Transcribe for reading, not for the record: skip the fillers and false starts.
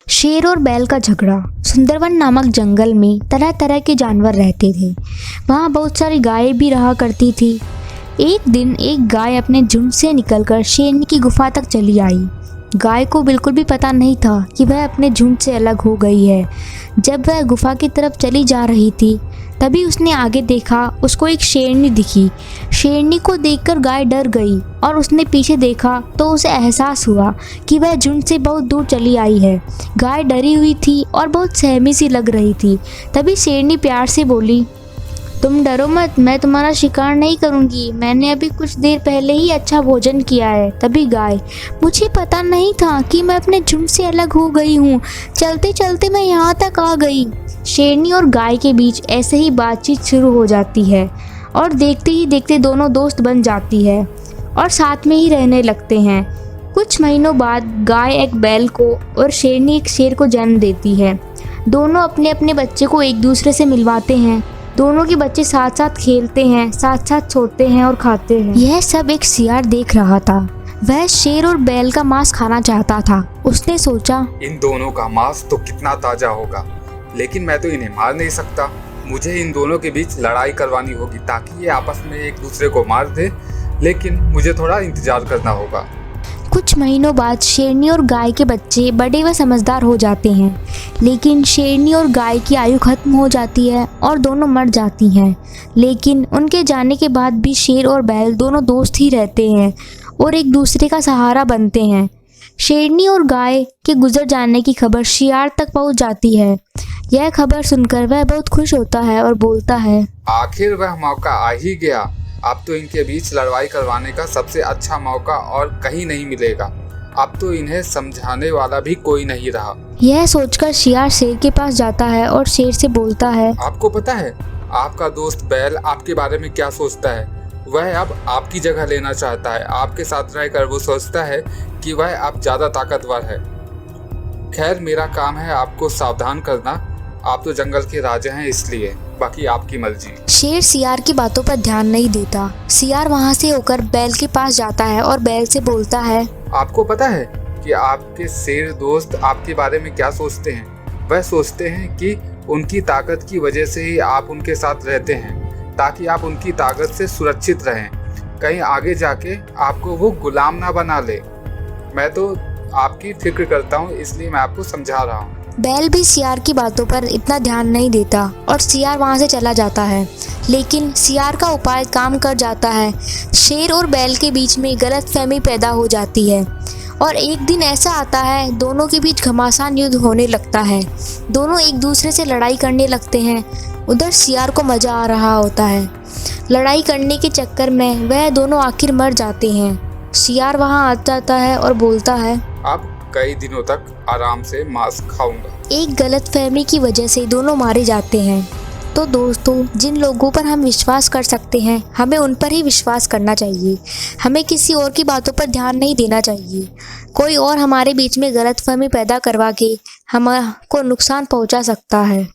शेर और बैल का झगड़ा। सुंदरवन नामक जंगल में तरह तरह के जानवर रहते थे। वहाँ बहुत सारी गायें भी रहा करती थी। एक दिन एक गाय अपने झुंड से निकलकर शेरनी की गुफा तक चली आई। गाय को बिल्कुल भी पता नहीं था कि वह अपने झुंड से अलग हो गई है। जब वह गुफा की तरफ चली जा रही थी तभी उसने आगे देखा, उसको एक शेरनी दिखी। शेरनी को देखकर गाय डर गई और उसने पीछे देखा तो उसे एहसास हुआ कि वह झुंड से बहुत दूर चली आई है। गाय डरी हुई थी और बहुत सहमी सी लग रही थी। तभी शेरनी प्यार से बोली, तुम डरो मत, मैं तुम्हारा शिकार नहीं करूंगी। मैंने अभी कुछ देर पहले ही अच्छा भोजन किया है। तभी गाय, मुझे पता नहीं था कि मैं अपने झुंड से अलग हो गई हूँ। चलते चलते मैं यहाँ तक आ गई। शेरनी और गाय के बीच ऐसे ही बातचीत शुरू हो जाती है और देखते ही देखते दोनों दोस्त बन जाती है और साथ में ही रहने लगते हैं। कुछ महीनों बाद गाय एक बैल को और शेरनी एक शेर को जन्म देती है। दोनों अपने अपने बच्चे को एक दूसरे से मिलवाते हैं। दोनों के बच्चे साथ साथ खेलते हैं, साथ साथ सोते हैं और खाते हैं। यह सब एक सियार देख रहा था। वह शेर और बैल का मांस खाना चाहता था। उसने सोचा, इन दोनों का मांस तो कितना ताजा होगा, लेकिन मैं तो इन्हें मार नहीं सकता। मुझे इन दोनों के बीच लड़ाई करवानी होगी ताकि ये आपस में एक दूसरे को मार दे, लेकिन मुझे थोड़ा इंतजार करना होगा। कुछ महीनों बाद शेरनी और गाय के बच्चे बड़े व समझदार हो जाते हैं, लेकिन शेरनी और गाय की आयु खत्म हो जाती है और दोनों मर जाती हैं। लेकिन उनके जाने के बाद भी शेर और बैल दोनों दोस्त ही रहते हैं और एक दूसरे का सहारा बनते हैं। शेरनी और गाय के गुजर जाने की खबर शियार तक पहुंच जाती है। यह खबर सुनकर वह बहुत खुश होता है और बोलता है, आखिर वह मौका आ ही गया। अब तो इनके बीच लड़ाई करवाने का सबसे अच्छा मौका और कहीं नहीं मिलेगा। अब तो इन्हें समझाने वाला भी कोई नहीं रहा। यह सोचकर शियार शेर के पास जाता है और शेर से बोलता है, आपको पता है आपका दोस्त बैल आपके बारे में क्या सोचता है? वह अब आपकी जगह लेना चाहता है। आपके साथ रहकर वो सोचता है कि वह अब ज्यादा ताकतवर है। खैर, मेरा काम है आपको सावधान करना। आप तो जंगल के राजा हैं, इसलिए बाकी आपकी मर्जी। शेर सियार की बातों पर ध्यान नहीं देता। सियार वहां से होकर बैल के पास जाता है और बैल से बोलता है, आपको पता है कि आपके शेर दोस्त आपके बारे में क्या सोचते हैं? वह सोचते हैं कि उनकी ताकत की वजह से ही आप उनके साथ रहते हैं, ताकि आप उनकी ताकत से सुरक्षित रहें। कहीं आगे जाके आपको वो गुलाम ना बना ले। मैं तो आपकी फिक्र करता हूँ, इसलिए मैं आपको समझा रहा हूँ। बैल भी सियार की बातों पर इतना ध्यान नहीं देता और सियार वहां से चला जाता है। लेकिन सियार का उपाय काम कर जाता है। शेर और बैल के बीच में गलतफहमी पैदा हो जाती है और एक दिन ऐसा आता है, दोनों के बीच घमासान युद्ध होने लगता है। दोनों एक दूसरे से लड़ाई करने लगते हैं। उधर सियार को मजा आ रहा होता है। लड़ाई करने के चक्कर में वह दोनों आखिर मर जाते हैं। सियार वहां आ जाता है और बोलता है, अब कई दिनों तक आराम से मांस खाऊंगा। एक गलतफहमी की वजह से दोनों मारे जाते हैं। तो दोस्तों, जिन लोगों पर हम विश्वास कर सकते हैं हमें उन पर ही विश्वास करना चाहिए। हमें किसी और की बातों पर ध्यान नहीं देना चाहिए। कोई और हमारे बीच में गलतफहमी पैदा करवा के हमको नुकसान पहुंचा सकता है।